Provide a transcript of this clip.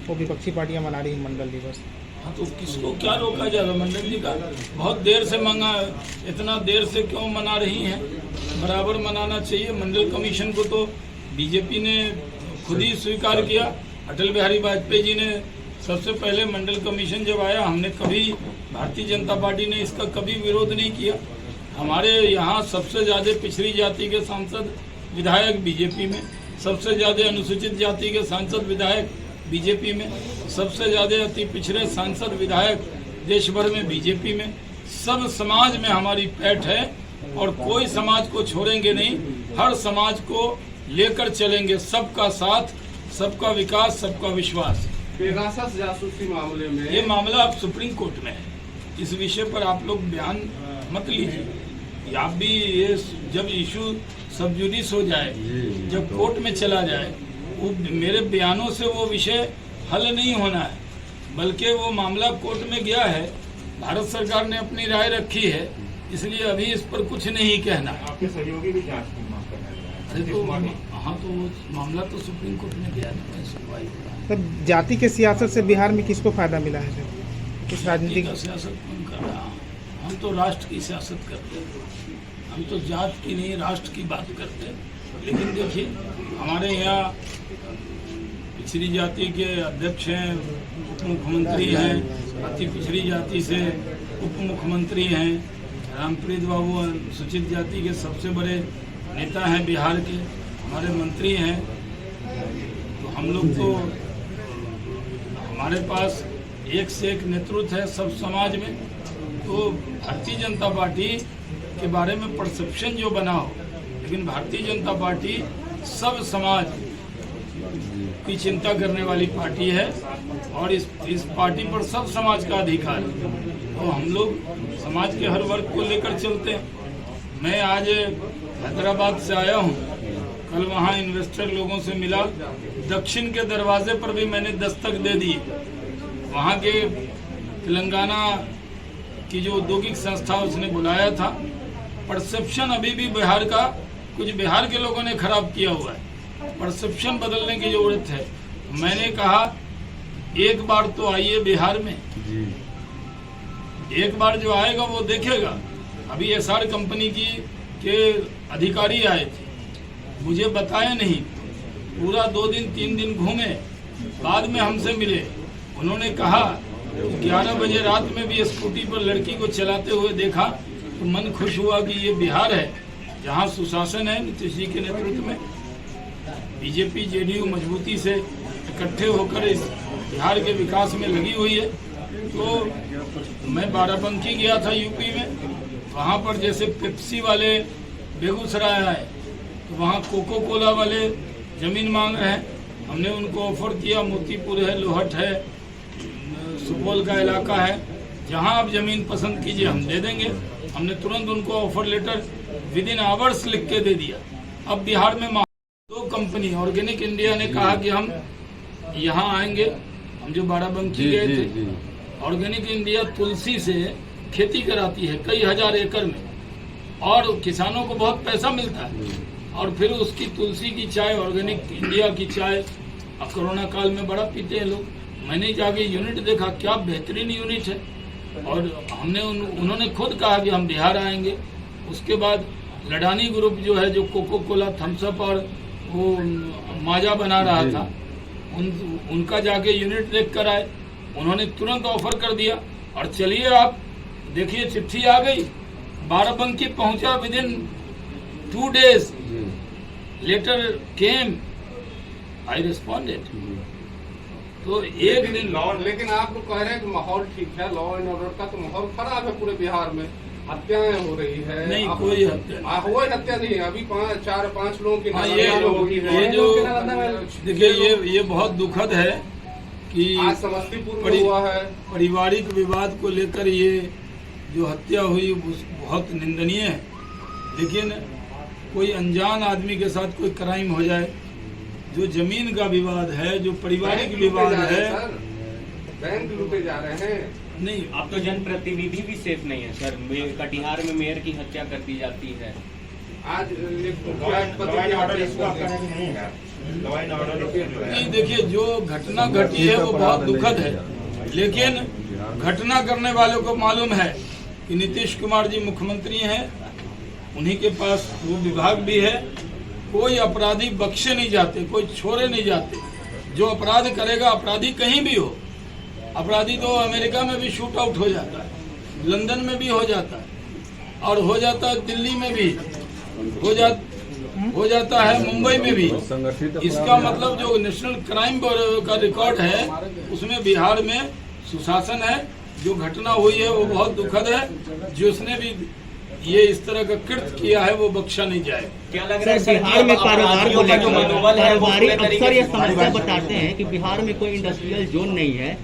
वो विपक्षी पार्टियां मना रही हैं मंडल दिवस। हाँ, तो किसको क्या रोका जाएगा? मंडल जी का बहुत देर से मांगा, इतना देर से क्यों मना रही हैं? बराबर मनाना चाहिए। मंडल कमीशन को तो बीजेपी ने खुद ही स्वीकार किया। अटल बिहारी वाजपेयी जी ने सबसे पहले मंडल कमीशन जब आया, हमने कभी भारतीय जनता पार्टी ने इसका कभी विरोध नहीं किया। हमारे यहाँ सबसे ज़्यादा पिछड़ी जाति के सांसद विधायक बीजेपी में, सबसे ज़्यादा अनुसूचित जाति के सांसद विधायक बीजेपी में, सबसे ज़्यादा अति पिछड़े सांसद विधायक देश भर में बीजेपी में। सब समाज में हमारी पैठ है और कोई समाज को छोड़ेंगे नहीं, हर समाज को लेकर चलेंगे। सबका साथ, सबका विकास, सबका विश्वास। पेगासस जासूसी मामले में ये मामला अब सुप्रीम कोर्ट में है। इस विषय पर आप लोग बयान मत लीजिए। आप भी ये जब इशू सब जुडिस हो जाए, जब कोर्ट में चला जाए, वो मेरे बयानों से वो विषय हल नहीं होना है, बल्कि वो मामला कोर्ट में गया है। भारत सरकार ने अपनी राय रखी है, इसलिए अभी इस पर कुछ नहीं कहना। आपके सहयोगी भी जांच की मांग कर रहे हैं। अरे तो हाँ, तो वो मामला तो सुप्रीम कोर्ट में गया ना, सुनवाई हो रहा है। सर, जाति के सियासत से बिहार में किसको फायदा मिला है सर? किस राजनीतिक सियासत कौन कर रहा है? हम तो राष्ट्र की सियासत करते हैं, हम तो जात की नहीं राष्ट्र की बात करते हैं। लेकिन देखिए, हमारे यहाँ पिछड़ी जाति के अध्यक्ष हैं, उप मुख्यमंत्री हैं, अति पिछड़ी जाति से उप मुख्यमंत्री हैं, रामप्रीत बाबू अनुसूचित जाति के सबसे बड़े नेता हैं बिहार के, हमारे मंत्री हैं। तो हम लोग तो, हमारे पास एक से एक नेतृत्व है सब समाज में। तो भारतीय जनता पार्टी के बारे में परसेप्शन जो बना हो, लेकिन भारतीय जनता पार्टी सब समाज की चिंता करने वाली पार्टी है और इस पार्टी पर सब समाज का अधिकार है। तो हम लोग समाज के हर वर्ग को लेकर चलते हैं। मैं आज हैदराबाद से आया हूँ, कल वहाँ इन्वेस्टर लोगों से मिला। दक्षिण के दरवाजे पर भी मैंने दस्तक दे दी। वहाँ के तेलंगाना की जो औद्योगिक संस्था, उसने बुलाया था। परसेप्शन अभी भी बिहार का, कुछ बिहार के लोगों ने खराब किया हुआ है। परसेप्शन बदलने की जरूरत है। मैंने कहा एक बार तो आइए बिहार में, एक बार जो आएगा वो देखेगा। अभी एसआर कंपनी के अधिकारी आए थे, मुझे बताया नहीं, पूरा 2 दिन 3 दिन घूमे, बाद में हमसे मिले। उन्होंने कहा 11 बजे रात में भी स्कूटी पर लड़की को चलाते हुए देखा तो मन खुश हुआ कि ये बिहार है जहाँ सुशासन है। नीतीश जी के नेतृत्व में बीजेपी जेडीयू मजबूती से इकट्ठे होकर इस बिहार के विकास में लगी हुई है। तो मैं बाराबंकी गया था यूपी में, वहाँ पर जैसे पेप्सी वाले बेगूसराय आए तो वहाँ कोको कोला वाले ज़मीन मांग रहे हैं। हमने उनको ऑफर किया, मोतीपुर है, लोहट है, सुपौल का इलाका है, जहाँ आप ज़मीन पसंद कीजिए हम दे देंगे। हमने तुरंत उनको ऑफर लेटर विदिन आवर्स लिख के दे दिया। अब बिहार में 2 कंपनी, ऑर्गेनिक इंडिया ने कहा कि हम यहाँ आएंगे। हम जो बाराबंकी गए थे, ऑर्गेनिक इंडिया तुलसी से खेती कराती है कई हजार एकड़ में और किसानों को बहुत पैसा मिलता है। और फिर उसकी तुलसी की चाय, ऑर्गेनिक इंडिया की चाय अब कोरोना काल में बड़ा पीते हैं लोग। मैंने जाके यूनिट देखा, क्या बेहतरीन यूनिट है। और हमने उन्होंने खुद कहा कि हम बिहार आएंगे। उसके बाद लडानी ग्रुप जो है, जो कोको कोला, थम्सअप और वो माजा बना रहा था, उनका जाके यूनिट देख कर आए। उन्होंने तुरंत ऑफर कर दिया और चलिए आप देखिए, चिट्ठी आ गई, बाराबंकी पहुंचा विदिन 2 days लेटर केम, आई रिस्पॉन्डेड। तो एक दिन लेकिन आप लोग कह रहे हैं कि माहौल ठीक है, लॉ एंड ऑर्डर का तो माहौल खराब है पूरे बिहार में, हत्याएं हो रही है। नहीं, कोई हत्या कोई हत्या नहीं है। अभी 4-5 लोगों की ये जो देखिए, ये बहुत दुखद है कि आज समस्तीपुर में हुआ है। पारिवारिक विवाद को लेकर ये जो हत्या हुई बहुत निंदनीय है। लेकिन कोई अनजान आदमी के साथ कोई क्राइम हो जाए, जो जमीन का विवाद है, जो पारिवारिक विवाद है, बैंक लूटे जा रहे हैं। नहीं, अब तो जनप्रतिनिधि भी सेफ नहीं है सर। कटिहार में मेयर की हत्या कर दी जाती है। आज नहीं, देखिए जो घटना घटी है वो बहुत दुखद है, लेकिन घटना करने वालों को मालूम है कि नीतीश कुमार जी मुख्यमंत्री हैं, उन्हीं के पास वो विभाग भी है। कोई अपराधी बख्शे नहीं जाते, कोई छोड़े नहीं जाते। जो अपराध करेगा, अपराधी कहीं भी हो, अपराधी तो अमेरिका में भी शूट आउट हो जाता है, लंदन में भी हो जाता है, और हो जाता है दिल्ली में भी हो जाता है, मुंबई में भी। इसका मतलब जो नेशनल क्राइम ब्यूरो का रिकॉर्ड है उसमें बिहार में सुशासन है। जो घटना हुई है वो बहुत दुखद है। जिसने भी ये इस तरह का कृत्य किया है वो बख्शा नहीं जाएगा। क्या लग रहा है सर, बिहार में कारोबार को लेकर मनोबल है वो कारोबारी पूरे तरीके अक्सर ये से समस्या बताते हैं कि बिहार में कोई इंडस्ट्रियल जोन नहीं है,